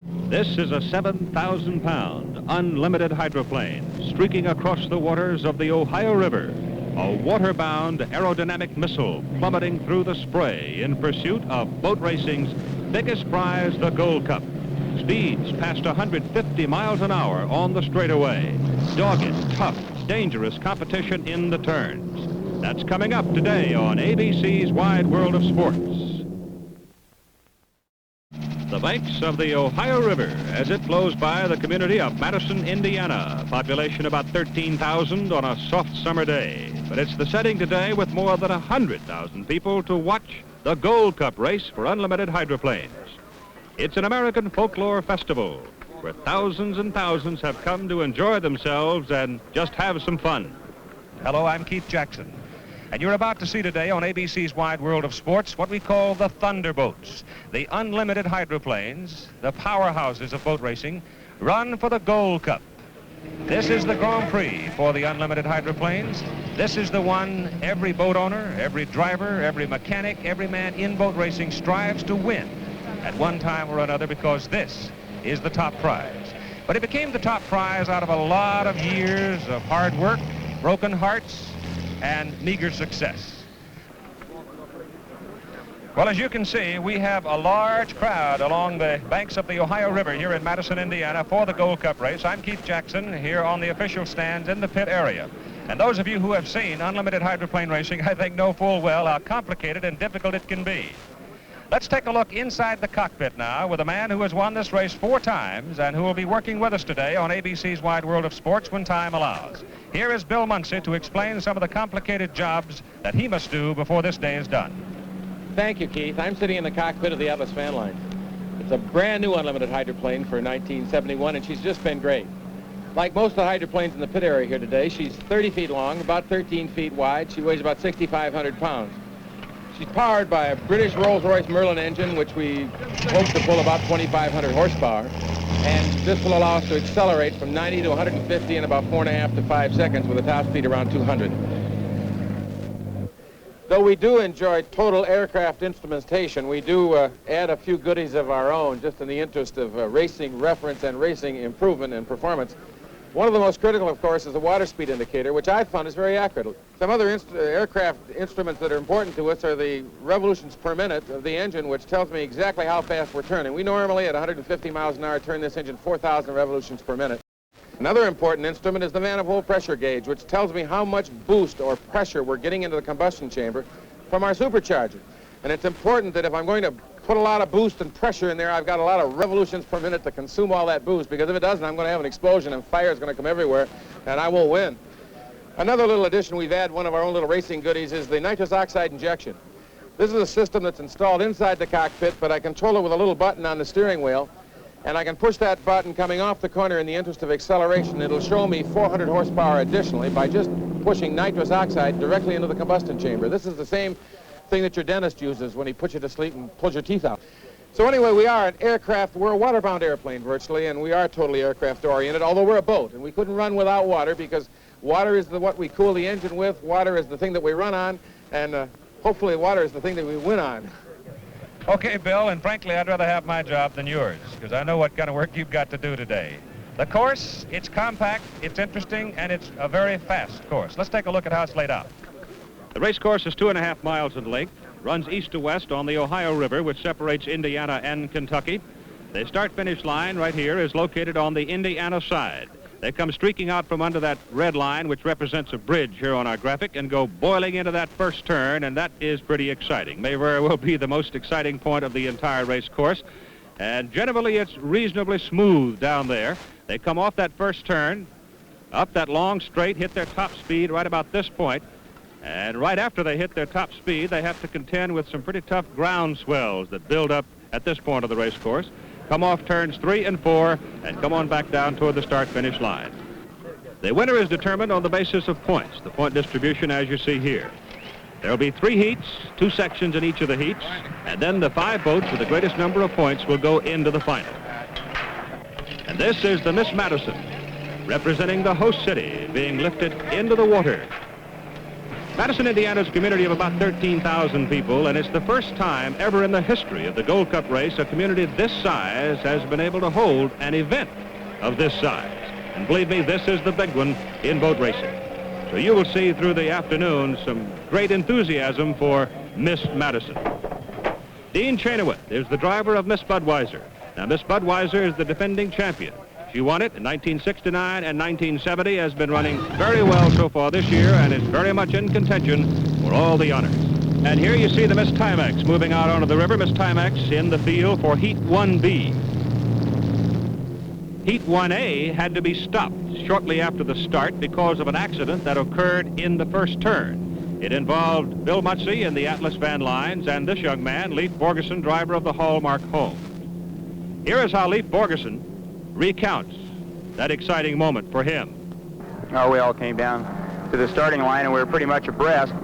This is a 7,000-pound unlimited hydroplane streaking across the waters of the Ohio River, a water-bound aerodynamic missile plummeting through the spray in pursuit of boat racing's biggest prize, the Gold Cup. Speeds past 150 miles an hour on the straightaway. Dogged, tough, dangerous competition in the turns. That's coming up today on ABC's Wide World of Sports. The banks of the Ohio River as it flows by the community of Madison, Indiana. Population about 13,000 on a soft summer day. But it's the setting today with more than 100,000 people to watch the Gold Cup race for unlimited hydroplanes. It's an American folklore festival where thousands and thousands have come to enjoy themselves and just have some fun. Hello, I'm Keith Jackson. And you're about to see today on ABC's Wide World of Sports what we call the Thunderboats, the unlimited hydroplanes, the powerhouses of boat racing, run for the Gold Cup. This is the Grand Prix for the unlimited hydroplanes. This is the one every boat owner, every driver, every mechanic, every man in boat racing strives to win at one time or another, because this is the top prize. But it became the top prize out of a lot of years of hard work, broken hearts, and meager success. Well, as you can see, we have a large crowd along the banks of the Ohio River here in Madison, Indiana for the Gold Cup race. I'm Keith Jackson here on the official stands in the pit area. And those of you who have seen unlimited hydroplane racing, I think, know full well how complicated and difficult it can be. Let's take a look inside the cockpit now with a man who has won this race 4 times and who will be working with us today on ABC's Wide World of Sports when time allows. Here is Bill Muncey to explain some of the complicated jobs that he must do before this day is done. Thank you, Keith. I'm sitting in the cockpit of the Atlas fan line. It's a brand new unlimited hydroplane for 1971, and she's just been great. Like most of the hydroplanes in the pit area here today, she's 30 feet long, about 13 feet wide. She weighs about 6,500 pounds. She's powered by a British Rolls-Royce Merlin engine, which we hope to pull about 2,500 horsepower. And this will allow us to accelerate from 90 to 150 in about 4.5 to 5 seconds with a top speed around 200. Though we do enjoy total aircraft instrumentation, we do add a few goodies of our own just in the interest of racing reference and racing improvement and performance. One of the most critical, of course, is the water speed indicator, which I've found is very accurate. Some other aircraft instruments that are important to us are the revolutions per minute of the engine, which tells me exactly how fast we're turning. We normally, at 150 miles an hour, turn this engine 4,000 revolutions per minute. Another important instrument is the manifold pressure gauge, which tells me how much boost or pressure we're getting into the combustion chamber from our supercharger. And it's important that if I'm going to put a lot of boost and pressure in there, I've got a lot of revolutions per minute to consume all that boost, because if it doesn't, I'm going to have an explosion and fire is going to come everywhere, and I won't win. Another little addition we've had, one of our own little racing goodies, is the nitrous oxide injection. This is a system that's installed inside the cockpit, but I control it with a little button on the steering wheel, and I can push that button coming off the corner in the interest of acceleration. It'll show me 400 horsepower additionally by just pushing nitrous oxide directly into the combustion chamber. This is the same thing that your dentist uses when he puts you to sleep and pulls your teeth out. So anyway, we are an aircraft, we're a water-bound airplane virtually, and we are totally aircraft-oriented, although we're a boat, and we couldn't run without water, because water is what we cool the engine with, water is the thing that we run on, and hopefully water is the thing that we win on. Okay, Bill, and frankly, I'd rather have my job than yours, because I know what kind of work you've got to do today. The course, it's compact, it's interesting, and it's a very fast course. Let's take a look at how it's laid out. The race course is 2.5 miles in length, runs east to west on the Ohio River, which separates Indiana and Kentucky. The start-finish line right here is located on the Indiana side. They come streaking out from under that red line, which represents a bridge here on our graphic, and go boiling into that first turn, and that is pretty exciting. May very well be the most exciting point of the entire race course. And generally, it's reasonably smooth down there. They come off that first turn, up that long straight, hit their top speed right about this point. And right after they hit their top speed, they have to contend with some pretty tough ground swells that build up at this point of the race course. Come off turns 3 and 4 and come on back down toward the start-finish line. The winner is determined on the basis of points, the point distribution as you see here. There will be 3 heats, 2 sections in each of the heats, and then the 5 boats with the greatest number of points will go into the final. And this is the Miss Madison, representing the host city, being lifted into the water. Madison, Indiana is a community of about 13,000 people, and it's the first time ever in the history of the Gold Cup race a community this size has been able to hold an event of this size. And believe me, this is the big one in boat racing. So you will see through the afternoon some great enthusiasm for Miss Madison. Dean Chenoweth is the driver of Miss Budweiser. Now, Miss Budweiser is the defending champion. She won it in 1969 and 1970, has been running very well so far this year, and is very much in contention for all the honors. And here you see the Miss Timex moving out onto the river. Miss Timex in the field for Heat 1B. Heat 1A had to be stopped shortly after the start because of an accident that occurred in the first turn. It involved Bill Muncey in the Atlas Van Lines and this young man, Leif Borgeson, driver of the Hallmark Home. Here is how Leif Borgeson recounts that exciting moment for him. Oh, we all came down to the starting line and we were pretty much abreast.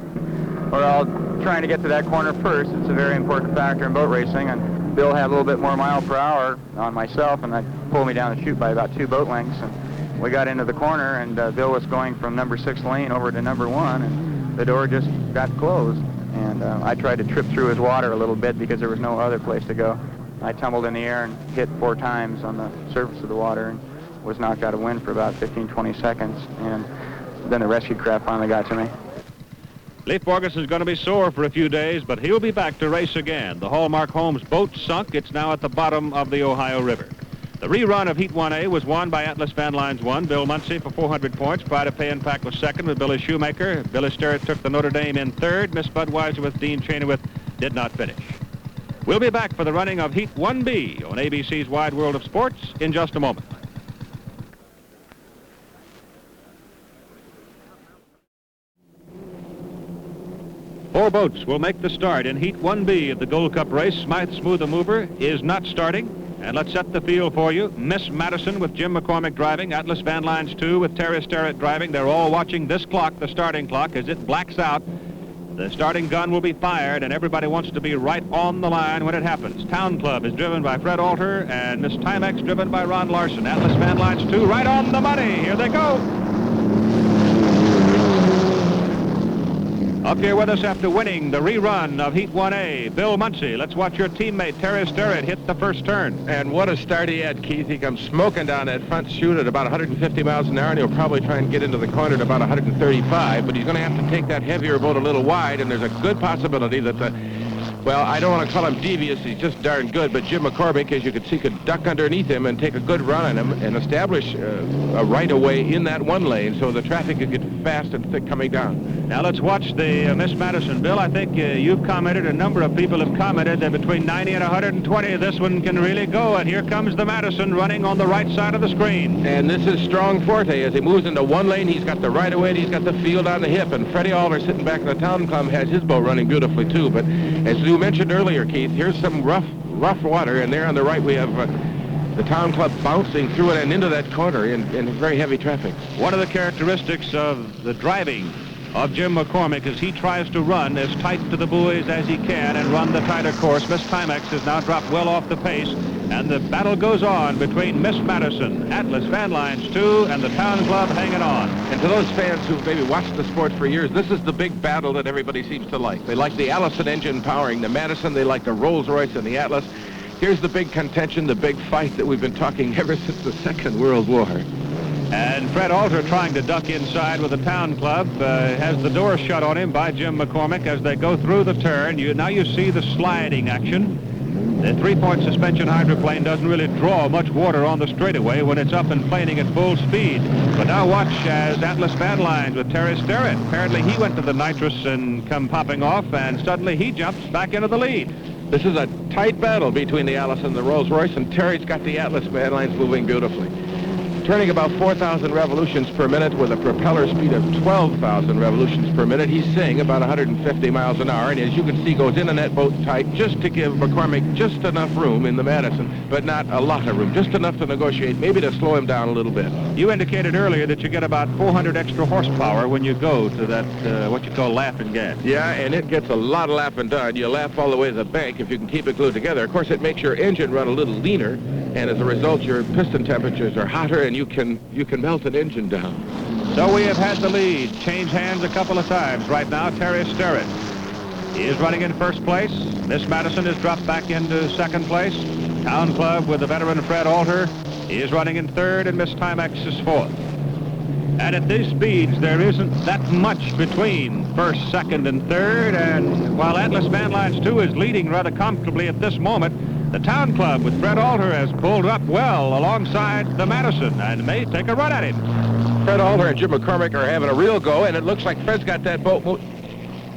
We're all trying to get to that corner first. It's a very important factor in boat racing, and Bill had a little bit more mile per hour on myself, and that pulled me down the chute by about 2 boat lengths. And we got into the corner, and Bill was going from number 6 lane over to number 1, and the door just got closed. And I tried to trip through his water a little bit because there was no other place to go. I tumbled in the air and hit 4 times on the surface of the water and was knocked out of wind for about 15-20 seconds. And then the rescue craft finally got to me. Leif Borgeson is going to be sore for a few days, but he'll be back to race again. The Hallmark Home's boat sunk. It's now at the bottom of the Ohio River. The rerun of Heat 1A was won by Atlas Van Lines 1. Bill Muncey for 400 points. Pride of Pay and Pack was second with Billy Shoemaker. Billy Sterrett took the Notre Dame in third. Miss Budweiser with Dean Chenoweth did not finish. We'll be back for the running of Heat 1B on ABC's Wide World of Sports in just a moment. Four boats will make the start in Heat 1B of the Gold Cup race. Smythe Smoother Mover is not starting. And let's set the field for you. Miss Madison with Jim McCormick driving. Atlas Van Lines 2 with Terry Sterrett driving. They're all watching this clock, the starting clock, as it blacks out. The starting gun will be fired, and everybody wants to be right on the line when it happens. Town Club is driven by Fred Alter, and Miss Timex driven by Ron Larson. Atlas Van Lines 2 right on the money. Here they go. Up here with us after winning the rerun of Heat 1A, Bill Muncey. Let's watch your teammate, Terry Sterrett, hit the first turn. And what a start he had, Keith. He comes smoking down that front chute at about 150 miles an hour, and he'll probably try and get into the corner at about 135, but he's going to have to take that heavier boat a little wide, and there's a good possibility that well, I don't want to call him devious, he's just darn good, but Jim McCormick, as you can see, could duck underneath him and take a good run on him and establish a right-of-way in that one lane so the traffic could get fast and thick coming down. Now let's watch the Miss Madison. Bill, I think you've commented, a number of people have commented that between 90 and 120, this one can really go, and here comes the Madison running on the right side of the screen. And this is strong forte. As he moves into one lane, he's got the right-of-way, and he's got the field on the hip, and Freddie Alter sitting back in the Town Club has his boat running beautifully too, but as you mentioned earlier, Keith, here's some rough water, and there on the right we have the Town Club bouncing through it and into that corner in very heavy traffic. One of the characteristics of the driving of Jim McCormick is he tries to run as tight to the buoys as he can and run the tighter course. Miss Timex has now dropped well off the pace, and the battle goes on between Miss Madison, Atlas Van Lines 2, and the Town Club hanging on. And to those fans who've maybe watched the sport for years, this is the big battle that everybody seems to like. They like the Allison engine powering the Madison. They like the Rolls-Royce and the Atlas. Here's the big contention, the big fight that we've been talking ever since the Second World War. And Fred Alter, trying to duck inside with the Town Club, has the door shut on him by Jim McCormick as they go through the turn. Now you see the sliding action. The 3-point suspension hydroplane doesn't really draw much water on the straightaway when it's up and planing at full speed. But now watch as Atlas Van Lines with Terry Sterrett. Apparently he went to the nitrous and come popping off, and suddenly he jumps back into the lead. This is a tight battle between the Allison and the Rolls-Royce, and Terry's got the Atlas Van Lines moving beautifully. Turning about 4,000 revolutions per minute with a propeller speed of 12,000 revolutions per minute. He's saying about 150 miles an hour, and as you can see, goes in that boat tight just to give McCormick just enough room in the Madison, but not a lot of room, just enough to negotiate, maybe to slow him down a little bit. You indicated earlier that you get about 400 extra horsepower when you go to that, what you call laughing gas. Yeah, and it gets a lot of laughing done. You laugh all the way to the bank if you can keep it glued together. Of course, it makes your engine run a little leaner, and as a result, your piston temperatures are hotter, and you can melt an engine down. So we have had the lead change hands a couple of times. Right now, Terry Sterrett. He is running in first place. Miss Madison has dropped back into second place. Town Club with the veteran Fred Alter. He is running in third, and Miss Timex is fourth. And at these speeds, there isn't that much between first, second, and third. And while Atlas Van Lines 2 is leading rather comfortably at this moment, the Town Club with Fred Alter has pulled up well alongside the Madison and may take a run at him. Fred Alter and Jim McCormick are having a real go, and it looks like Fred's got that boat.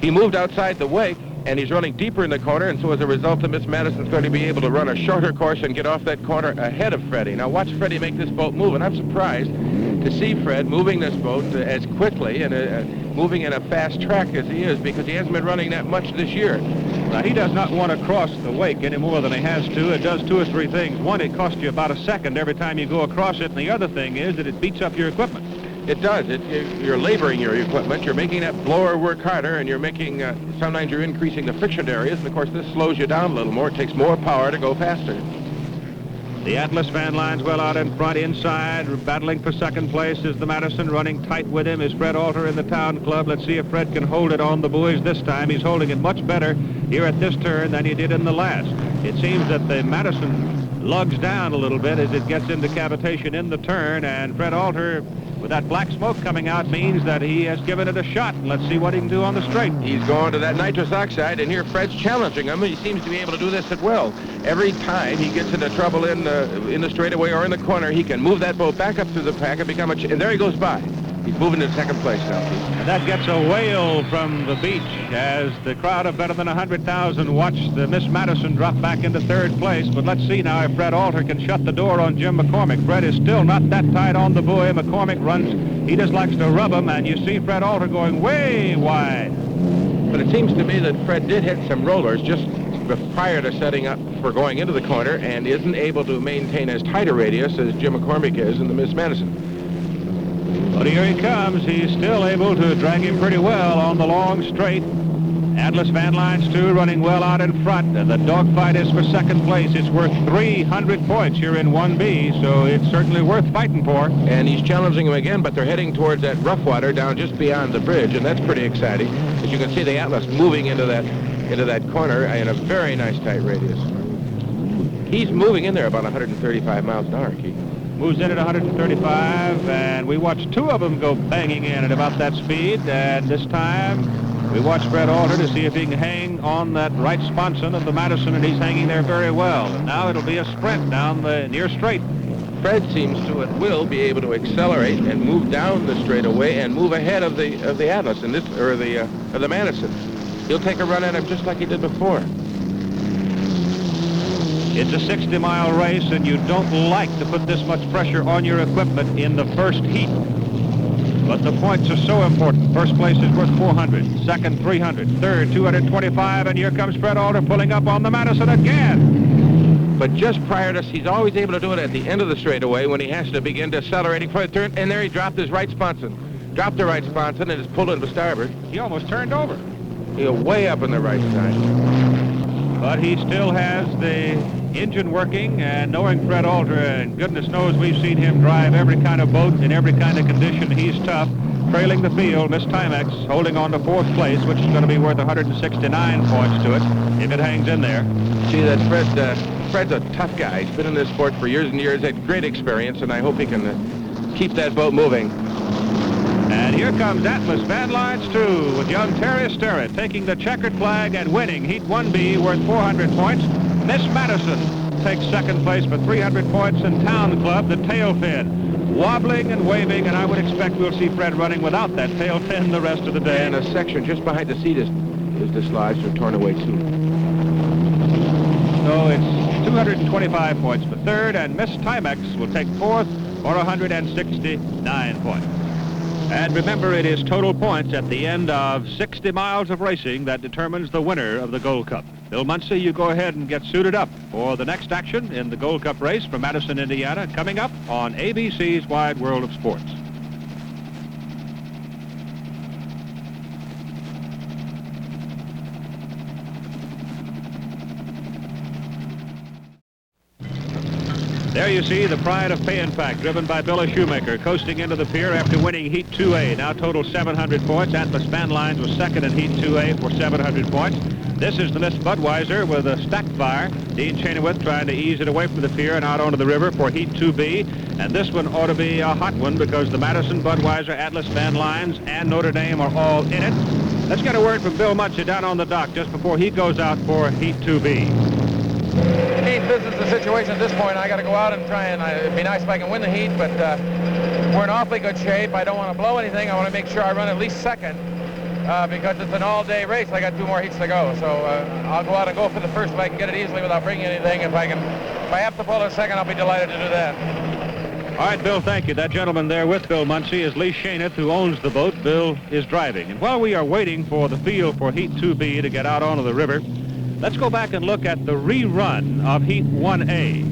He moved outside the wake, and he's running deeper in the corner, and so as a result, the Miss Madison's going to be able to run a shorter course and get off that corner ahead of Freddie. Now watch Freddie make this boat move, and I'm surprised to see Fred moving this boat as quickly and moving in a fast track as he is, because he hasn't been running that much this year. Now, he does not want to cross the wake any more than he has to. It does two or three things. One, it costs you about a second every time you go across it, and the other thing is that it beats up your equipment. It does. You're laboring your equipment. You're making that blower work harder, and you're making, sometimes you're increasing the friction areas, and of course this slows you down a little more. It takes more power to go faster. The Atlas Van Lines well out in front, inside, battling for second place is the Madison. Running tight with him is Fred Alter in the Town Club. Let's see if Fred can hold it on the buoys this time. He's holding it much better here at this turn than he did in the last. It seems that the Madison lugs down a little bit as it gets into cavitation in the turn, and Fred Alter, with that black smoke coming out, means that he has given it a shot. Let's see what he can do on the straight. He's going to that nitrous oxide, and here Fred's challenging him. He seems to be able to do this at will. Every time he gets into trouble in the straightaway or in the corner, he can move that boat back up through the pack and become and there he goes by. He's moving to second place now, Pete. And that gets a wail from the beach as the crowd of better than 100,000 watch the Miss Madison drop back into third place. But let's see now if Fred Alter can shut the door on Jim McCormick. Fred is still not that tight on the buoy. McCormick runs. He just likes to rub him, and you see Fred Alter going way wide. But it seems to me that Fred did hit some rollers just prior to setting up for going into the corner and isn't able to maintain as tight a radius as Jim McCormick is in the Miss Madison. But here he comes. He's still able to drag him pretty well on the long straight. Atlas Van Lines 2 running well out in front, and the dogfight is for second place. It's worth 300 points here in 1B, so it's certainly worth fighting for. And he's challenging him again, but they're heading towards that rough water down just beyond the bridge, and that's pretty exciting. As you can see, the Atlas moving into that corner in a very nice tight radius. He's moving in there about 135 miles an hour, Keith. Moves in at 135, and we watched two of them go banging in at about that speed, and this time we watched Fred Alter to see if he can hang on that right sponson of the Madison, and he's hanging there very well. And now it'll be a sprint down the near straight. Fred seems to at will be able to accelerate and move down the straightaway and move ahead of the Atlas of the Madison. He'll take a run at him just like he did before. It's a 60-mile race, and you don't like to put this much pressure on your equipment in the first heat. But the points are so important. First place is worth 400, second 300, third 225, and here comes Fred Alter pulling up on the Madison again. But just prior to, he's always able to do it at the end of the straightaway when he has to begin decelerating for a turn, and there he dropped his right sponson. Dropped the right sponson and is pulled into starboard. He almost turned over. He's way up on the right side. But he still has the engine working, and knowing Fred Alter, and goodness knows we've seen him drive every kind of boat in every kind of condition. He's tough. Trailing the field, Miss Timex holding on to fourth place, which is going to be worth 169 points to it if it hangs in there. See, that Fred's a tough guy. He's been in this sport for years and years, had great experience, and I hope he can keep that boat moving. And here comes Atlas Van Lines 2 with young Terry Sterrett taking the checkered flag and winning Heat 1B worth 400 points. Miss Madison takes second place for 300 points, and Town Club, the tail fin, wobbling and waving, and I would expect we'll see Fred running without that tail fin the rest of the day. And a section just behind the seat is dislodged or torn away too. So it's 225 points for third, and Miss Timex will take fourth for 169 points. And remember, it is total points at the end of 60 miles of racing that determines the winner of the Gold Cup. Bill Muncey, you go ahead and get suited up for the next action in the Gold Cup race from Madison, Indiana, coming up on ABC's Wide World of Sports. There you see the pride of Pay and Pack, driven by Billy Shoemaker, coasting into the pier after winning Heat 2A. Now total 700 points. Atlas Van Lines was second in Heat 2A for 700 points. This is the Miss Budweiser with a stack fire. Dean Chenoweth trying to ease it away from the pier and out onto the river for Heat 2B. And this one ought to be a hot one because the Madison, Budweiser, Atlas Van Lines, and Notre Dame are all in it. Let's get a word from Bill Muncey down on the dock just before he goes out for Heat 2B. Heat, this is the situation at this point. I got to go out and try and it'd be nice if I can win the heat, but we're in awfully good shape. I don't want to blow anything. I want to make sure I run at least second because it's an all-day race. I got 2 more heats to go, so I'll go out and go for the first if I can get it easily without bringing anything. If I have to pull a second, I'll be delighted to do that. All right, Bill, thank you. That gentleman there with Bill Muncey is Lee Shaneth, who owns the boat. Bill is driving. And while we are waiting for the field for Heat 2B to get out onto the river, let's go back and look at the rerun of Heat 1A.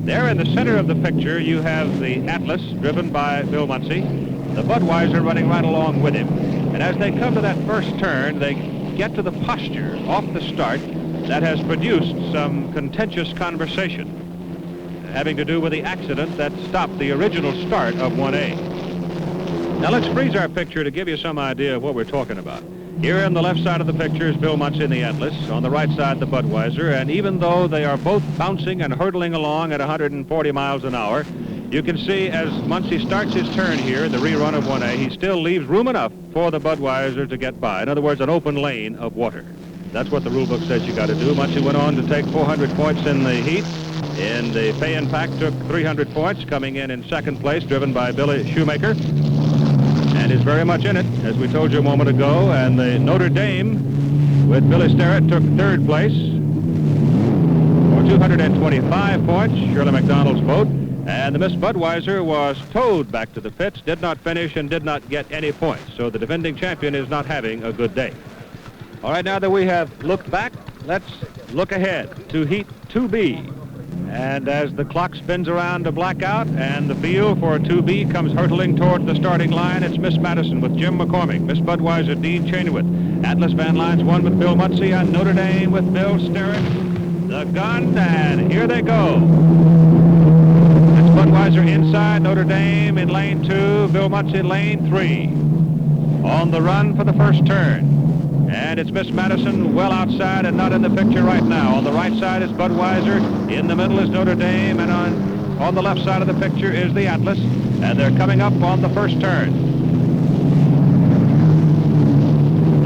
There in the center of the picture, you have the Atlas, driven by Bill Muncey, the Budweiser running right along with him. And as they come to that first turn, they get to the posture off the start that has produced some contentious conversation having to do with the accident that stopped the original start of 1A. Now let's freeze our picture to give you some idea of what we're talking about. Here on the left side of the picture is Bill Muncey in the Atlas. On the right side, the Budweiser. And even though they are both bouncing and hurtling along at 140 miles an hour, you can see as Muncey starts his turn here in the rerun of 1A, he still leaves room enough for the Budweiser to get by. In other words, an open lane of water. That's what the rule book says you got to do. Muncey went on to take 400 points in the heat. In the Pay and Pack took 300 points, coming in second place, driven by Billy Shoemaker. And is very much in it, as we told you a moment ago. And the Notre Dame, with Billy Sterrett, took third place for 225 points, Shirley McDonald's boat. And the Miss Budweiser was towed back to the pits, did not finish, and did not get any points. So the defending champion is not having a good day. All right, now that we have looked back, let's look ahead to Heat 2B. And as the clock spins around to blackout and the field for 2B comes hurtling toward the starting line, it's Miss Madison with Jim McCormick, Miss Budweiser, Dean Chenoweth, Atlas Van Lines 1 with Bill Muncey, and Notre Dame with Bill Sterrett. The gun, and here they go. It's Budweiser inside, Notre Dame in lane 2, Bill Muncey in lane 3. On the run for the first turn. And it's Miss Madison well outside and not in the picture right now. On the right side is Budweiser. In the middle is Notre Dame. And on the left side of the picture is the Atlas. And they're coming up on the first turn.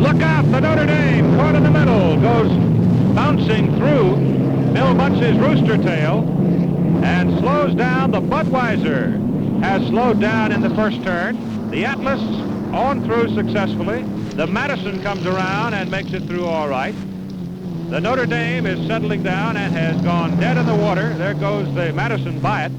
Look out, the Notre Dame, caught in the middle, goes bouncing through Bill Muncey's rooster tail and slows down. The Budweiser has slowed down in the first turn. The Atlas on through successfully. The Madison comes around and makes it through all right. The Notre Dame is settling down and has gone dead in the water. There goes the Madison by it.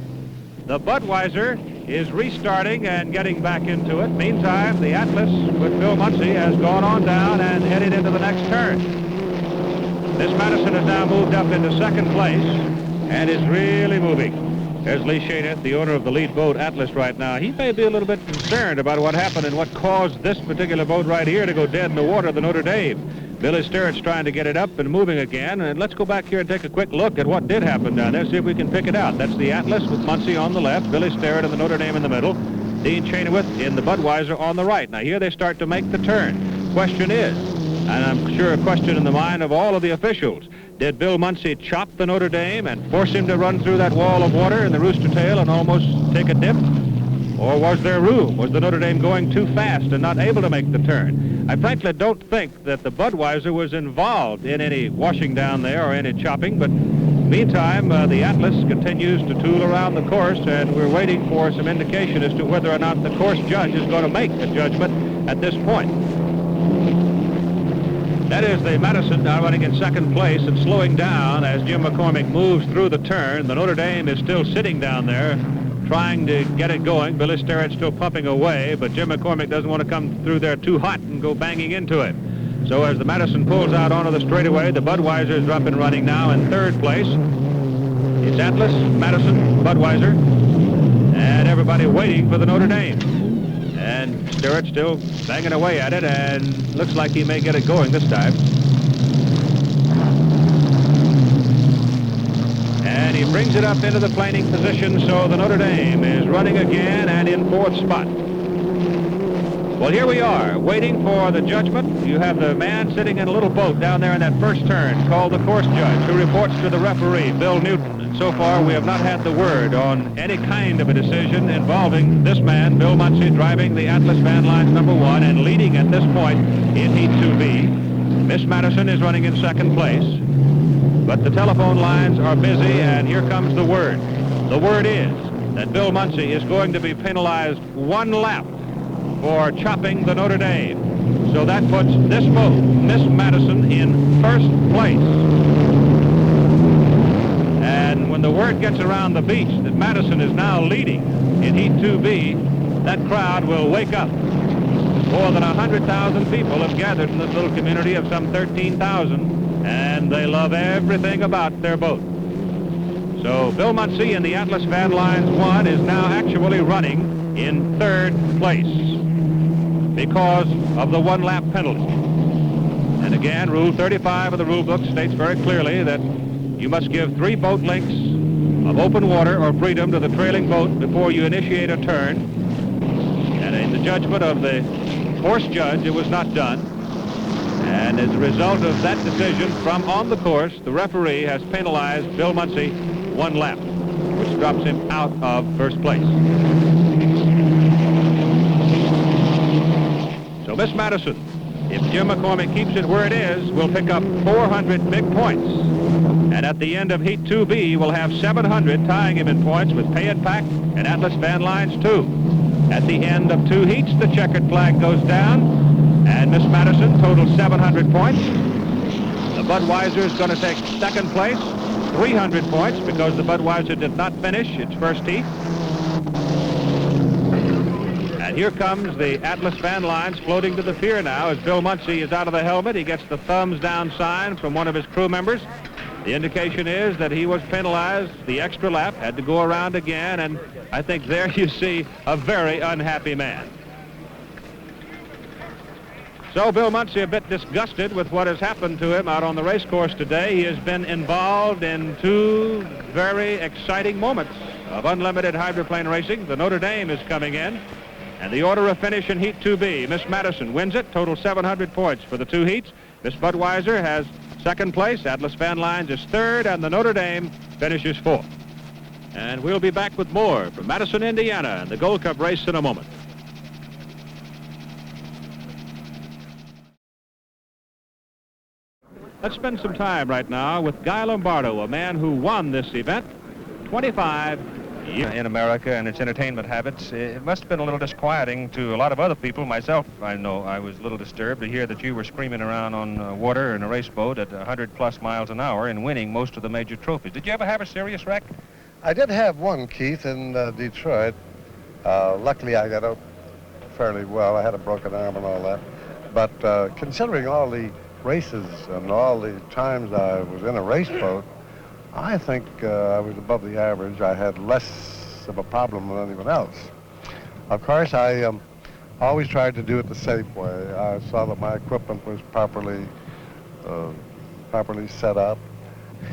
The Budweiser is restarting and getting back into it. Meantime, the Atlas with Bill Muncey has gone on down and headed into the next turn. This Madison has now moved up into second place and is really moving. There's Lee Shaneth, the owner of the lead boat, Atlas, right now. He may be a little bit concerned about what happened and what caused this particular boat right here to go dead in the water, the Notre Dame. Billy Sterrett's trying to get it up and moving again. And let's go back here and take a quick look at what did happen down there, see if we can pick it out. That's the Atlas with Muncey on the left, Billy Sterrett and the Notre Dame in the middle, Dean Chenoweth in the Budweiser on the right. Now, here they start to make the turn. Question is, and I'm sure a question in the mind of all of the officials, did Bill Muncey chop the Notre Dame and force him to run through that wall of water in the rooster tail and almost take a dip? Or was there room? Was the Notre Dame going too fast and not able to make the turn? I frankly don't think that the Budweiser was involved in any washing down there or any chopping, but meantime, the Atlas continues to tool around the course, and we're waiting for some indication as to whether or not the course judge is going to make a judgment at this point. That is the Madison now running in second place and slowing down as Jim McCormick moves through the turn. The Notre Dame is still sitting down there trying to get it going. Billy Sterrett's still pumping away, but Jim McCormick doesn't want to come through there too hot and go banging into it. So as the Madison pulls out onto the straightaway, the Budweiser is up and running now in third place. It's Atlas, Madison, Budweiser, and everybody waiting for the Notre Dame. And Sterrett still banging away at it, and looks like he may get it going this time. And and he brings it up into the planing position, so the Notre Dame is running again and in fourth spot. Well, here we are, waiting for the judgment. You have the man sitting in a little boat down there in that first turn called the course judge, who reports to the referee, Bill Newton. And so far, we have not had the word on any kind of a decision involving this man, Bill Muncey, driving the Atlas Van Lines #1 and leading at this point in Heat 2B. Miss Madison is running in second place. But the telephone lines are busy, and here comes the word. The word is that Bill Muncey is going to be penalized 1 lap for chopping the Notre Dame. So that puts this boat, Miss Madison, in first place. And when the word gets around the beach that Madison is now leading in Heat 2B, that crowd will wake up. More than 100,000 people have gathered in this little community of some 13,000, and they love everything about their boat. So Bill Muncey in the Atlas Van Lines 1 is now actually running in third place because of the 1 lap penalty. And again, Rule 35 of the rule book states very clearly that you must give 3 boat lengths of open water or freedom to the trailing boat before you initiate a turn. And in the judgment of the course judge, it was not done. And as a result of that decision from on the course, the referee has penalized Bill Muncey 1 lap, which drops him out of first place. So Miss Madison, if Jim McCormick keeps it where it is, will pick up 400 big points. And at the end of Heat 2B, we'll have 700 tying him in points with Pay It Pack and Atlas Van Lines 2. At the end of 2 heats, the checkered flag goes down, and Miss Madison totals 700 points. The Budweiser is going to take second place, 300 points, because the Budweiser did not finish its first heat. And here comes the Atlas Van Lines floating to the pier now as Bill Muncey is out of the helmet. He gets the thumbs down sign from one of his crew members. The indication is that he was penalized the extra lap, had to go around again, and I think there you see a very unhappy man. So Bill Muncey a bit disgusted with what has happened to him out on the race course today. He has been involved in 2 very exciting moments of unlimited hydroplane racing. The Notre Dame is coming in, and the order of finish in Heat 2B. Miss Madison wins it, total 700 points for the 2 heats. Miss Budweiser has second place, Atlas Van Lines is third, and the Notre Dame finishes fourth. And we'll be back with more from Madison, Indiana, and the Gold Cup race in a moment. Let's spend some time right now with Guy Lombardo, a man who won this event 25 years. In America and its entertainment habits, it must have been a little disquieting to a lot of other people. Myself, I know I was a little disturbed to hear that you were screaming around on water in a race boat at 100+ miles an hour and winning most of the major trophies. Did you ever have a serious wreck? I did have one, Keith, in Detroit. Luckily, I got out fairly well. I had a broken arm and all that. But considering all the races and all the times I was in a race boat, I think I was above the average. I had less of a problem than anyone else. Of course, I always tried to do it the safe way. I saw that my equipment was properly set up.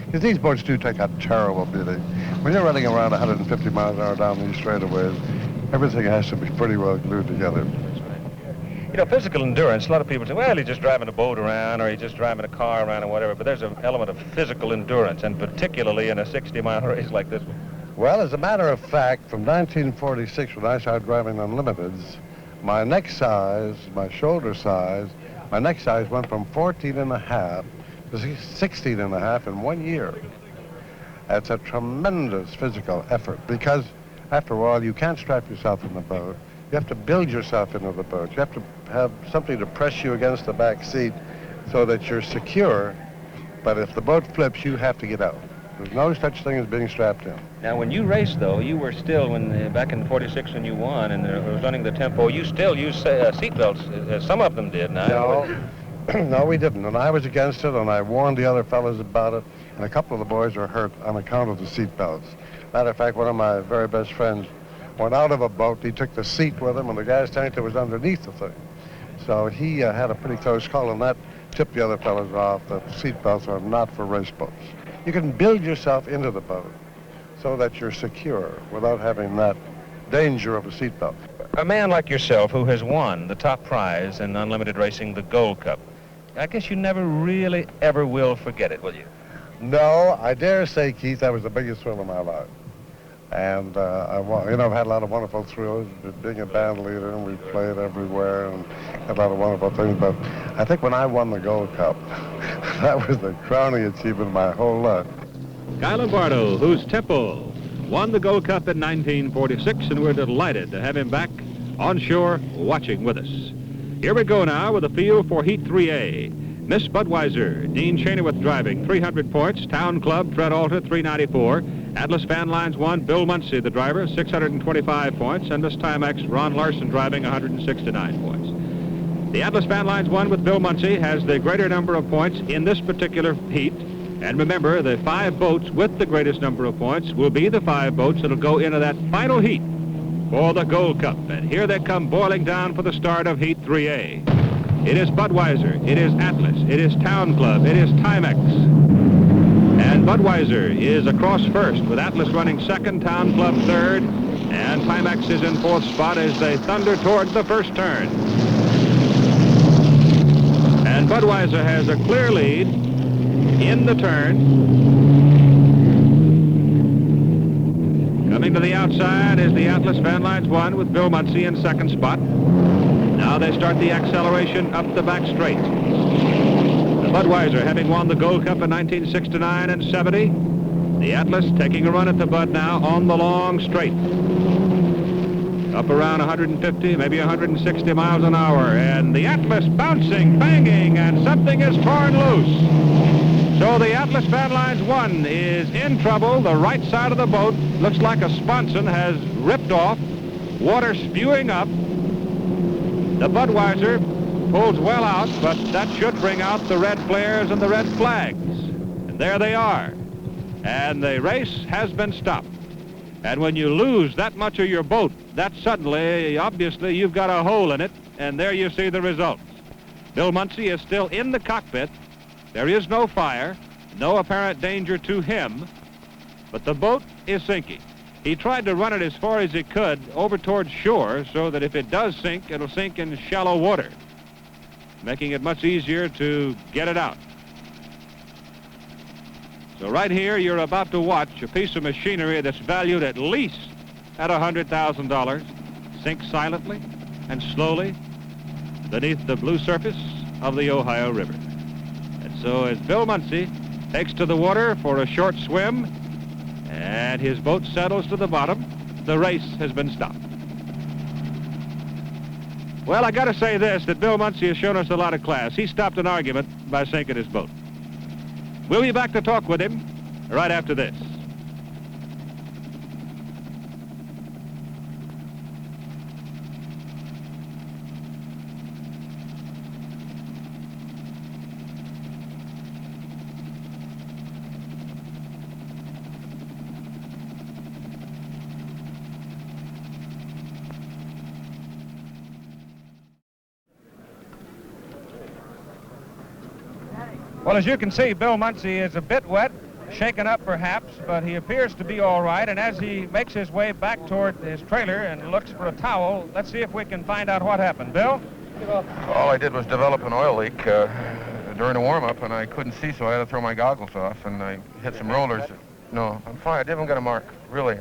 Because these boats do take a terrible beating. When you're running around 150 miles an hour down these straightaways, everything has to be pretty well glued together. You know, physical endurance, a lot of people say, well, he's just driving a boat around or he's just driving a car around or whatever, but there's an element of physical endurance, and particularly in a 60-mile race like this one. Well, as a matter of fact, from 1946, when I started driving unlimiteds, my neck size, my shoulder size, my neck size went from 14.5 to 16.5 in 1 year. It's a tremendous physical effort because, after all, you can't strap yourself in the boat. You have to build yourself into the boat. You have to have something to press you against the back seat so that you're secure. But if the boat flips, you have to get out. There's no such thing as being strapped in. Now, when you raced, though, you were still, back in 46 when you won and was running the tempo, you still used seat belts. Some of them did. No, no, we didn't. And I was against it, and I warned the other fellas about it. And a couple of the boys were hurt on account of the seat belts. Matter of fact, one of my very best friends went out of a boat. He took the seat with him, and the gas tank that was underneath the thing. So he had a pretty close call, and that tipped the other fellas off that seat belts are not for race boats. You can build yourself into the boat. so that you're secure without having that danger of a seatbelt. A man like yourself who has won the top prize in unlimited racing, the Gold Cup, I guess you never really ever will forget it, will you? No, I dare say, Keith, that was the biggest thrill of my life. And I've had a lot of wonderful thrills, being a band leader, and we played everywhere, and had a lot of wonderful things. But I think when I won the Gold Cup, that was the crowning achievement of my whole life. Guy Lombardo, whose Temple won the Gold Cup in 1946, and we're delighted to have him back on shore watching with us. Here we go now with the field for Heat 3A. Miss Budweiser, Dean Chenoweth driving, 300 points. Town Club, Fred Alta, 394. Atlas Van Lines 1, Bill Muncey, the driver, 625 points. And Miss Timex, Ron Larson driving, 169 points. The Atlas Van Lines 1 with Bill Muncey has the greater number of points in this particular heat. And remember, the 5 boats with the greatest number of points will be the 5 boats that'll go into that final heat for the Gold Cup. And here they come boiling down for the start of Heat 3A. It is Budweiser, it is Atlas, it is Town Club, it is Timex. And Budweiser is across first, with Atlas running second, Town Club third, and Timex is in fourth spot as they thunder toward the first turn. And Budweiser has a clear lead in the turn. Coming to the outside is the Atlas Van Lines 1 with Bill Muncey in second spot. Now they start the acceleration up the back straight. The Budweiser, having won the Gold Cup in 1969 and 70. The Atlas taking a run at the Bud now on the long straight. Up around 150, maybe 160 miles an hour. And the Atlas bouncing, banging, and something is torn loose. So the Atlas Van Lines 1 is in trouble. The right side of the boat looks like a sponson has ripped off. Water spewing up. The Budweiser pulls well out, but that should bring out the red flares and the red flags. And there they are. And the race has been stopped. And when you lose that much of your boat, that suddenly, obviously, you've got a hole in it, and there you see the results. Bill Muncey is still in the cockpit. There is no fire, no apparent danger to him, but the boat is sinking. He tried to run it as far as he could over towards shore so that if it does sink, it'll sink in shallow water, making it much easier to get it out. So right here, you're about to watch a piece of machinery that's valued at least at $100,000 sink silently and slowly beneath the blue surface of the Ohio River. And so as Bill Muncey takes to the water for a short swim, and his boat settles to the bottom, the race has been stopped. Well, I got to say this, that Bill Muncey has shown us a lot of class. He stopped an argument by sinking his boat. We'll be back to talk with him right after this. Well, as you can see, Bill Muncey is a bit wet, shaken up perhaps, but he appears to be all right. And as he makes his way back toward his trailer and looks for a towel, let's see if we can find out what happened. Bill? All I did was develop an oil leak during a warm-up, and I couldn't see, so I had to throw my goggles off, and I hit some rollers. No, I'm fine. I haven't got a mark, really.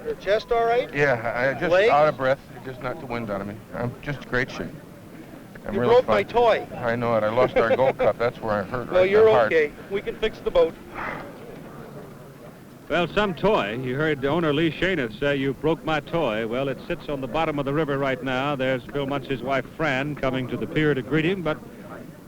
Your chest all right? Yeah, I just Legs? out of breath. Just knocked the wind out of me. I'm just great shape. You broke my toy. I know it. I lost our Gold Cup. That's where I hurt. Well, right you're hard. okay. We can fix the boat. Well, some toy. You heard owner Lee Shaneth say, "You broke my toy." Well, it sits on the bottom of the river right now. There's Bill Muncey's wife, Fran, coming to the pier to greet him, but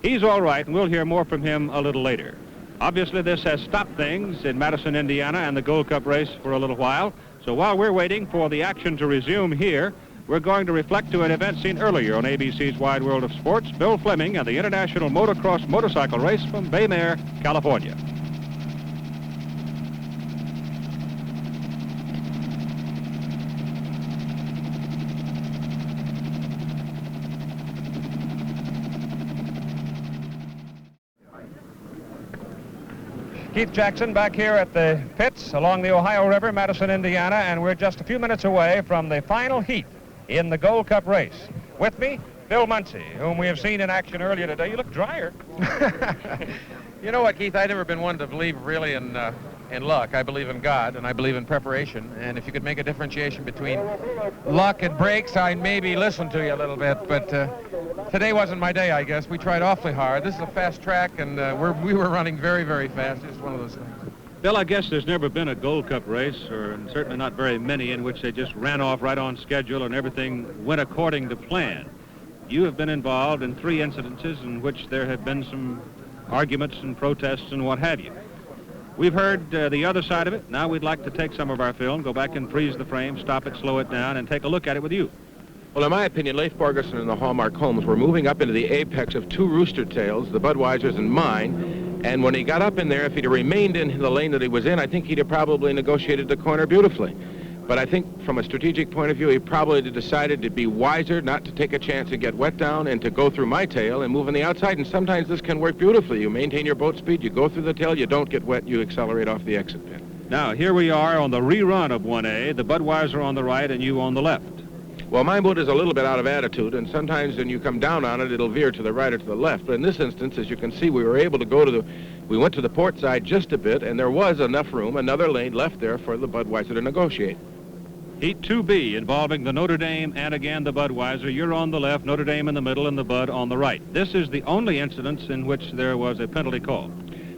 he's all right, and we'll hear more from him a little later. Obviously, this has stopped things in Madison, Indiana, and the Gold Cup race for a little while. So while we're waiting for the action to resume here, we're going to reflect to an event seen earlier on ABC's Wide World of Sports, Bill Fleming and the International Motocross Motorcycle Race from Bay Mare, California. Keith Jackson back here at the pits along the Ohio River, Madison, Indiana, and we're just a few minutes away from the final heat in the Gold Cup race. With me, Bill Muncey, whom we have seen in action earlier today. You look drier. You know what, Keith? I've never been one to believe really in luck. I believe in God, and I believe in preparation. And if you could make a differentiation between luck and breaks, I'd maybe listen to you a little bit. But today wasn't my day, I guess. We tried awfully hard. This is a fast track, and we were running very, very fast. It's one of those things. Bill, I guess there's never been a Gold Cup race, or certainly not very many, in which they just ran off right on schedule and everything went according to plan. You have been involved in 3 incidences in which there have been some arguments and protests and what have you. We've heard the other side of it. Now we'd like to take some of our film, go back and freeze the frame, stop it, slow it down, and take a look at it with you. Well, in my opinion, Leif Borgerson and the Hallmark Holmes were moving up into the apex of 2 rooster tails, the Budweisers and mine. And when he got up in there, if he'd have remained in the lane that he was in, I think he'd have probably negotiated the corner beautifully. But I think from a strategic point of view, he probably decided to be wiser, not to take a chance and get wet down and to go through my tail and move on the outside. And sometimes this can work beautifully. You maintain your boat speed, you go through the tail, you don't get wet, you accelerate off the exit pin. Now, here we are on the rerun of 1A, the Budweiser on the right and you on the left. Well, my boat is a little bit out of attitude, and sometimes when you come down on it, it'll veer to the right or to the left. But in this instance, as you can see, we were able to go to we went to the port side just a bit, and there was enough room, another lane left there for the Budweiser to negotiate. Heat 2B involving the Notre Dame and again the Budweiser. You're on the left, Notre Dame in the middle, and the Bud on the right. This is the only incidence in which there was a penalty call.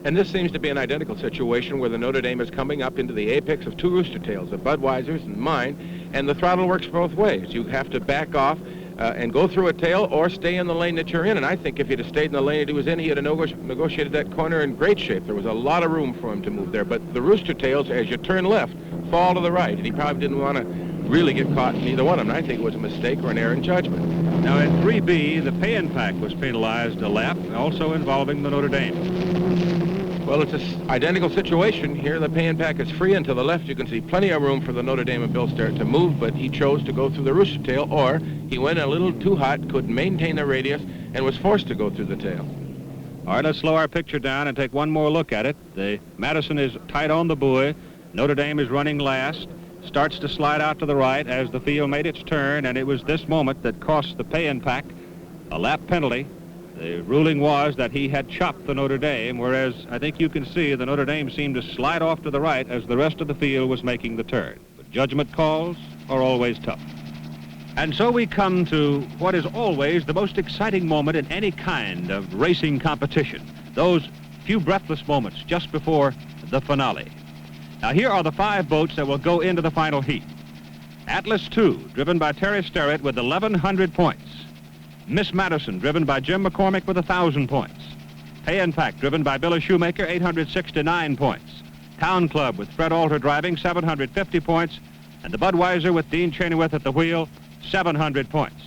And this seems to be an identical situation where the Notre Dame is coming up into the apex of 2 rooster tails, the Budweisers and mine, and the throttle works both ways. You have to back off and go through a tail or stay in the lane that you're in. And I think if he'd have stayed in the lane that he was in, he had negotiated that corner in great shape. There was a lot of room for him to move there. But the rooster tails, as you turn left, fall to the right. And he probably didn't want to really get caught in either one of them. I think it was a mistake or an error in judgment. Now in 3B, the pay and pack was penalized a lap, also involving the Notre Dame. Well, it's an identical situation here. The pay and pack is free, and to the left you can see plenty of room for the Notre Dame and Bill Sterrett to move, but he chose to go through the rooster tail, or he went a little too hot, couldn't maintain the radius, and was forced to go through the tail. All right, let's slow our picture down and take one more look at it. The Madison is tight on the buoy. Notre Dame is running last, starts to slide out to the right as the field made its turn, and it was this moment that cost the pay and pack a lap penalty. The ruling was that he had chopped the Notre Dame, whereas I think you can see the Notre Dame seemed to slide off to the right as the rest of the field was making the turn. But judgment calls are always tough. And so we come to what is always the most exciting moment in any kind of racing competition, those few breathless moments just before the finale. Now here are the 5 boats that will go into the final heat. Atlas II, driven by Terry Sterrett with 1,100 points. Miss Madison, driven by Jim McCormick with 1,000 points. Pay and Pack, driven by Billy Shoemaker, 869 points. Town Club with Fred Alter driving, 750 points. And the Budweiser with Dean Chenoweth at the wheel, 700 points.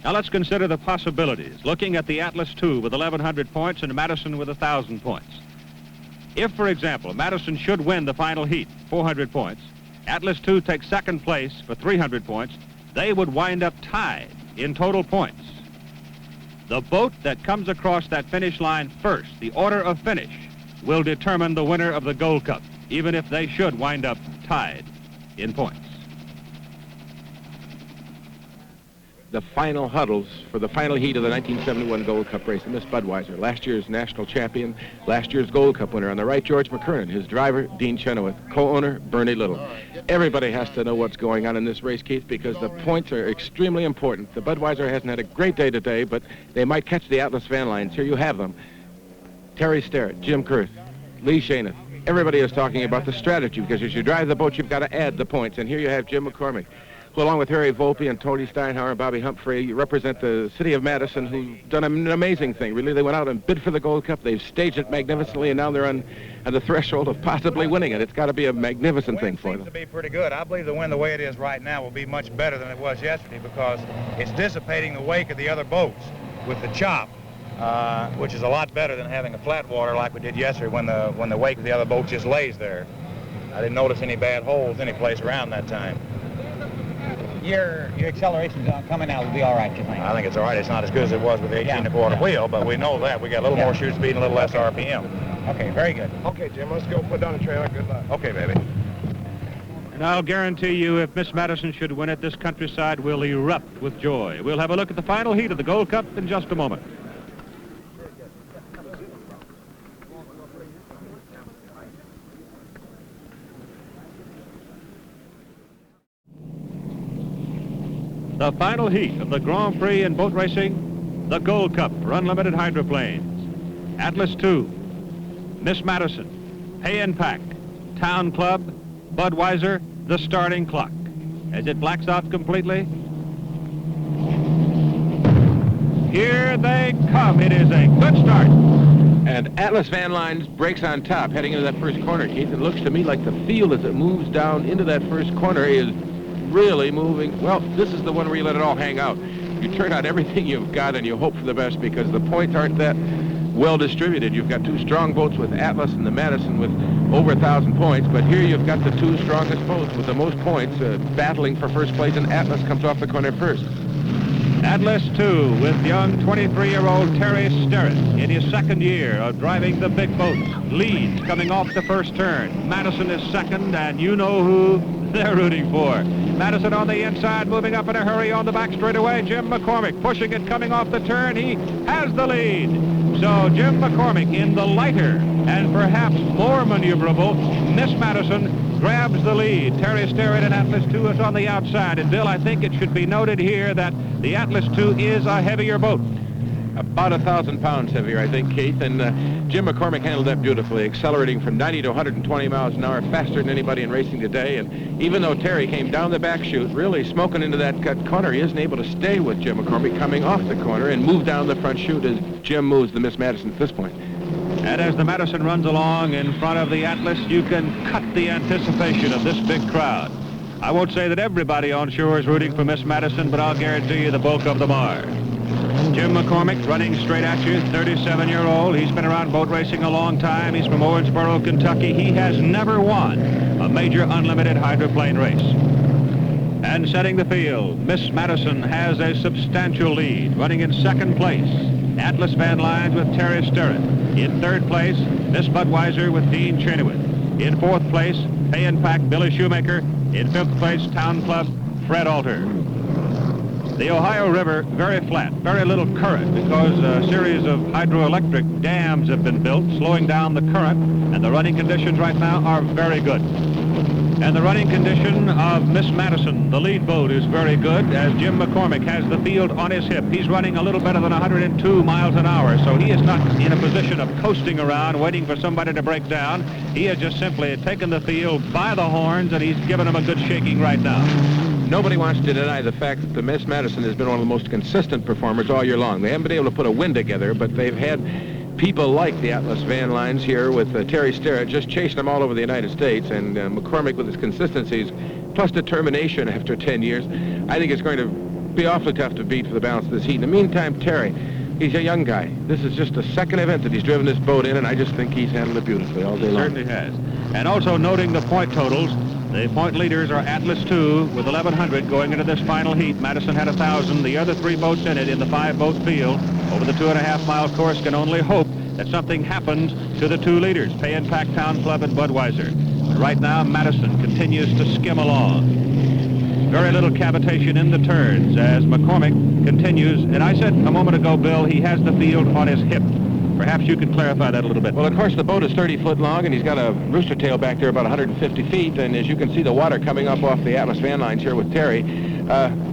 Now let's consider the possibilities, looking at the Atlas II with 1,100 points and Madison with 1,000 points. If, for example, Madison should win the final heat, 400 points, Atlas II takes second place for 300 points, they would wind up tied in total points. The boat that comes across that finish line first, the order of finish, will determine the winner of the Gold Cup, even if they should wind up tied in points. The final huddles for the final heat of the 1971 Gold Cup race. Miss Budweiser, last year's national champion, last year's Gold Cup winner. On the right, George McKernan, his driver, Dean Chenoweth, co-owner, Bernie Little. Everybody has to know what's going on in this race, Keith, because the points are extremely important. The Budweiser hasn't had a great day today, but they might catch the Atlas van lines. Here you have them. Terry Sterrett, Jim Kurth, Lee Shaneth. Everybody is talking about the strategy, because as you drive the boat, you've got to add the points. And here you have Jim McCormick, who, along with Harry Volpe and Tony Steinhauer and Bobby Humphrey, represent the city of Madison, who've done an amazing thing. Really, they went out and bid for the Gold Cup. They've staged it magnificently, and now they're on the threshold of possibly winning it. It's got to be a magnificent thing for them. Seems to be pretty good. I believe the wind the way it is right now will be much better than it was yesterday because it's dissipating the wake of the other boats with the chop, which is a lot better than having a flat water like we did yesterday when the wake of the other boat just lays there. I didn't notice any bad holes any place around that time. Your acceleration's coming out will be all right, you think? I think it's all right. It's not as good as it was with the 18-1/4 wheel, but we know that. We got a little more shoot speed and a little less RPM. Okay, very good. Okay, Jim, let's go put down the trailer. Good luck. Okay, baby. And I'll guarantee you, if Miss Madison should win it, this countryside will erupt with joy. We'll have a look at the final heat of the Gold Cup in just a moment. The final heat of the Grand Prix in boat racing, the Gold Cup for unlimited hydroplanes. Atlas II, Miss Madison, Pay and Pack, Town Club, Budweiser, the starting clock. As it blacks out completely, here they come. It is a good start. And Atlas Van Lines breaks on top heading into that first corner, Keith. It looks to me like the field as it moves down into that first corner is really moving. Well, this is the one where you let it all hang out. You turn out everything you've got and you hope for the best because the points aren't that well distributed. You've got two strong boats with Atlas and the Madison with over 1,000 points, but here you've got the two strongest boats with the most points battling for first place, and Atlas comes off the corner first. Atlas II with young 23-year-old Terry Sterrett in his second year of driving the big boats. Leads coming off the first turn. Madison is second, and you know who they're rooting for. Madison on the inside, moving up in a hurry on the back straightaway. Jim McCormick pushing it, coming off the turn. He has the lead. So Jim McCormick in the lighter and perhaps more maneuverable Miss Madison grabs the lead. Terry Sterrett and Atlas II is on the outside. And Bill, I think it should be noted here that the Atlas II is a heavier boat. About 1,000 pounds heavier, I think, Keith. And Jim McCormick handled that beautifully, accelerating from 90 to 120 miles an hour, faster than anybody in racing today. And even though Terry came down the back chute, really smoking into that cut corner, he isn't able to stay with Jim McCormick coming off the corner and move down the front chute as Jim moves the Miss Madison at this point. And as the Madison runs along in front of the Atlas, you can cut the anticipation of this big crowd. I won't say that everybody on shore is rooting for Miss Madison, but I'll guarantee you the bulk of them are. Jim McCormick running straight at you, 37-year-old. He's been around boat racing a long time. He's from Owensboro, Kentucky. He has never won a major unlimited hydroplane race. And setting the field, Miss Madison has a substantial lead, running in second place. Atlas Van Lines with Terry Sterrett. In third place, Miss Budweiser with Dean Chenoweth. In fourth place, Pay and Pack Billy Shoemaker. In fifth place, Town Club Fred Alter. The Ohio River, very flat, very little current because a series of hydroelectric dams have been built, slowing down the current, and the running conditions right now are very good. And the running condition of Miss Madison, the lead boat, is very good as Jim McCormick has the field on his hip. He's running a little better than 102 miles an hour, so he is not in a position of coasting around, waiting for somebody to break down. He has just simply taken the field by the horns, and he's given them a good shaking right now. Nobody wants to deny the fact that the Miss Madison has been one of the most consistent performers all year long. They haven't been able to put a win together, but they've had people like the Atlas Van Lines here with Terry Sterrett just chasing them all over the United States, and McCormick with his consistencies plus determination after 10 years. I think it's going to be awfully tough to beat for the balance of this heat. In the meantime, Terry, he's a young guy. This is just the second event that he's driven this boat in, and I just think he's handled it beautifully all day long. Certainly has. And also noting the point totals, the point leaders are Atlas II with 1,100 going into this final heat. Madison had 1,000. The other three boats in it in the five-boat field over the 2.5-mile course can only hope that something happens to the two leaders, Pay and Pack Town Club and Budweiser. But right now, Madison continues to skim along. Very little cavitation in the turns as McCormick continues. And I said a moment ago, Bill, he has the field on his hip. Perhaps you could clarify that a little bit. Well, of course, the boat is 30 foot long, and he's got a rooster tail back there about 150 feet. And as you can see, the water coming up off the Atlas Van Lines here with Terry,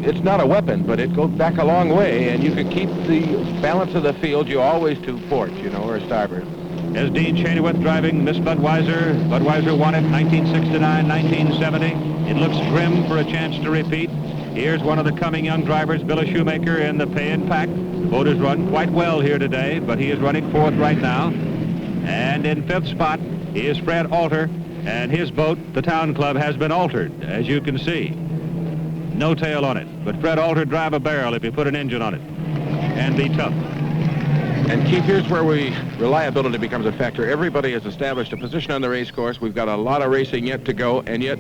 it's not a weapon, but it goes back a long way, and you can keep the balance of the field. You always to port, you know, or starboard. As Dean Chenoweth driving Miss Budweiser. Budweiser won it 1969, 1970. It looks grim for a chance to repeat. Here's one of the coming young drivers, Billy Shoemaker, in the Pay and Pack. The boat has run quite well here today, but he is running fourth right now. And in fifth spot is Fred Alter, and his boat, the Town Club, has been altered, as you can see. No tail on it, but Fred Alter drive a barrel if you put an engine on it, and be tough. And Keith, here's where reliability becomes a factor. Everybody has established a position on the race course. We've got a lot of racing yet to go, and yet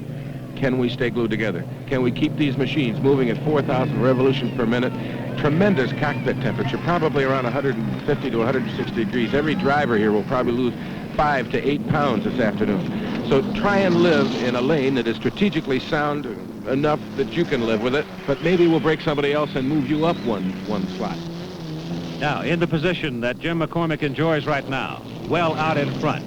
Can we stay glued together? Can we keep these machines moving at 4,000 revolutions per minute? Tremendous cockpit temperature, probably around 150 to 160 degrees. Every driver here will probably lose 5 to 8 pounds this afternoon. So try and live in a lane that is strategically sound enough that you can live with it, but maybe we'll break somebody else and move you up one slot. Now, in the position that Jim McCormick enjoys right now, well out in front,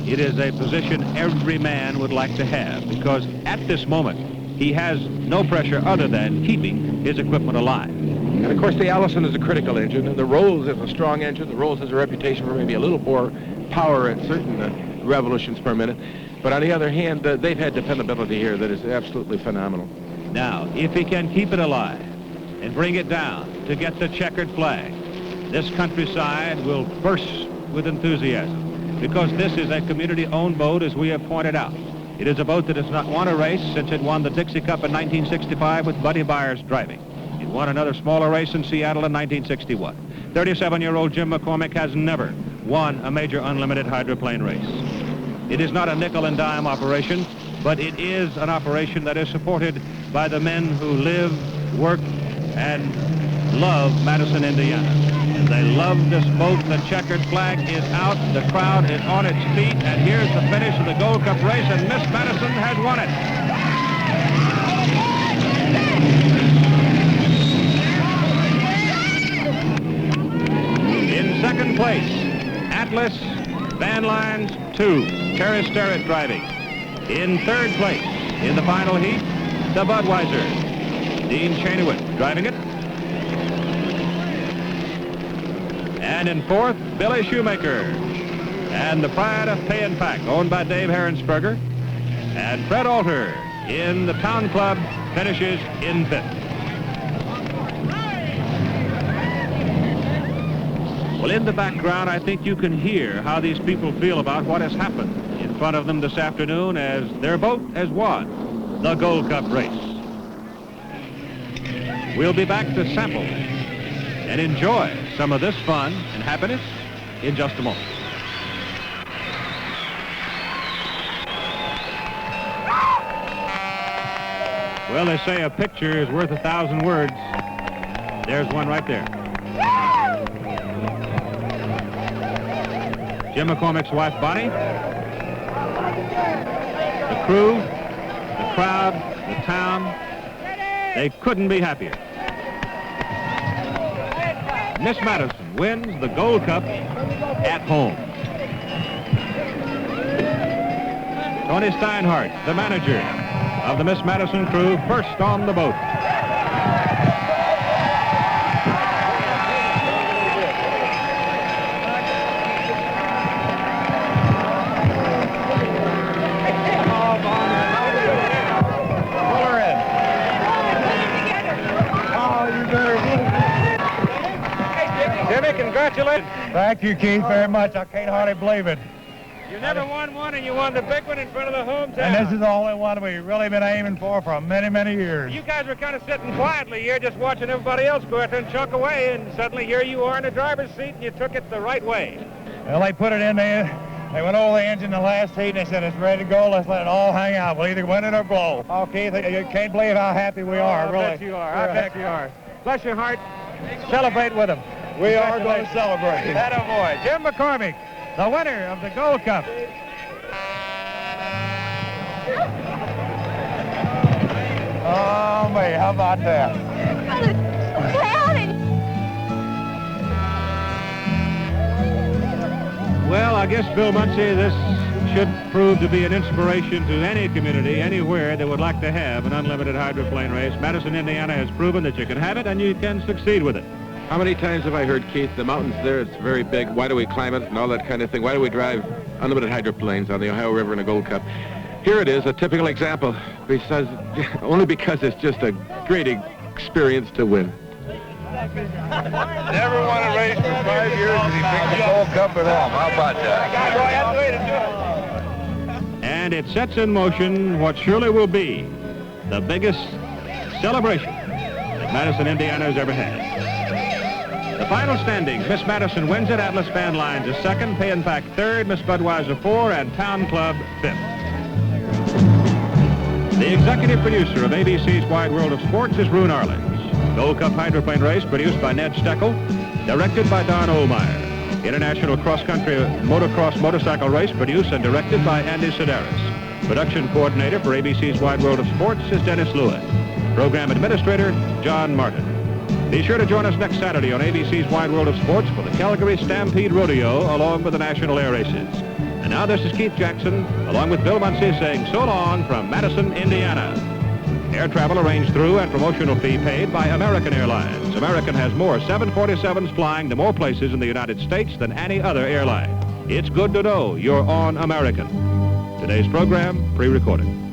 it is a position every man would like to have, because at this moment, he has no pressure other than keeping his equipment alive. And of course, the Allison is a critical engine, and the Rolls is a strong engine. The Rolls has a reputation for maybe a little more power at certain revolutions per minute. But on the other hand, they've had dependability here that is absolutely phenomenal. Now, if he can keep it alive and bring it down to get the checkered flag, this countryside will burst with enthusiasm, because this is a community-owned boat, as we have pointed out. It is a boat that has not won a race since it won the Dixie Cup in 1965 with Buddy Byers driving. It won another smaller race in Seattle in 1961. 37-year-old Jim McCormick has never won a major unlimited hydroplane race. It is not a nickel and dime operation, but it is an operation that is supported by the men who live, work, and love Madison, Indiana. And they love this boat. The checkered flag is out. The crowd is on its feet. And here's the finish of the Gold Cup race, and Miss Madison has won it. In second place, Atlas Van Lines 2, Terry Sterrett driving. In third place, in the final heat, the Budweiser, Dean Chanewitt driving it. And in fourth, Billy Shoemaker. And the Pride of Pay and Pack, owned by Dave Herensberger. And Fred Alter in the Town Club finishes in fifth. Well, in the background, I think you can hear how these people feel about what has happened in front of them this afternoon, as their boat has won the Gold Cup race. We'll be back to sample and enjoy some of this fun and happiness in just a moment. Well, they say a picture is worth 1,000 words. There's one right there. Jim McCormick's wife, Bonnie, the crew, the crowd, the town, they couldn't be happier. Miss Madison wins the Gold Cup at home. Tony Steinhardt, the manager of the Miss Madison crew, first on the boat. Congratulations. Thank you, Keith, very much. I can't hardly believe it. You never won one, and you won the big one in front of the hometown. And this is the only one we've really been aiming for many, many years. You guys were kind of sitting quietly here, just watching everybody else go out there and chunk away, and suddenly here you are in the driver's seat, and you took it the right way. Well, they put it in there. They went over the engine the last heat, and they said, it's ready to go. Let's let it all hang out. We'll either win it or blow. Oh, Keith, you can't believe how happy we are, really. I bet you are. I bet you are. Bless your heart. Celebrate with them. We are going to celebrate. Attaboy. Jim McCormick, the winner of the Gold Cup. Oh, me, how about that? Well, I guess, Bill Muncey, this should prove to be an inspiration to any community, anywhere that would like to have an unlimited hydroplane race. Madison, Indiana has proven that you can have it and you can succeed with it. How many times have I heard, Keith, the mountain's there, it's very big, why do we climb it, and all that kind of thing? Why do we drive unlimited hydroplanes on the Ohio River in a Gold Cup? Here it is, a typical example, only because it's just a great experience to win. Never won a race for 5 years, and he picked the Gold Cup at home. How about that? And it sets in motion what surely will be the biggest celebration that Madison, Indiana has ever had. The final standings, Miss Madison wins it, Atlas Van Lines is second, Pay and Pack third, Miss Budweiser 4, and Town Club 5th. The executive producer of ABC's Wide World of Sports is Roone Arledge. Gold Cup hydroplane race produced by Ned Steckel, directed by Don Ohlmeyer. International cross-country motocross motorcycle race produced and directed by Andy Sedaris. Production coordinator for ABC's Wide World of Sports is Dennis Lewis. Program administrator, John Martin. Be sure to join us next Saturday on ABC's Wide World of Sports for the Calgary Stampede Rodeo along with the National Air Races. And now this is Keith Jackson, along with Bill Muncey, saying so long from Madison, Indiana. Air travel arranged through and promotional fee paid by American Airlines. American has more 747s flying to more places in the United States than any other airline. It's good to know you're on American. Today's program, pre-recorded.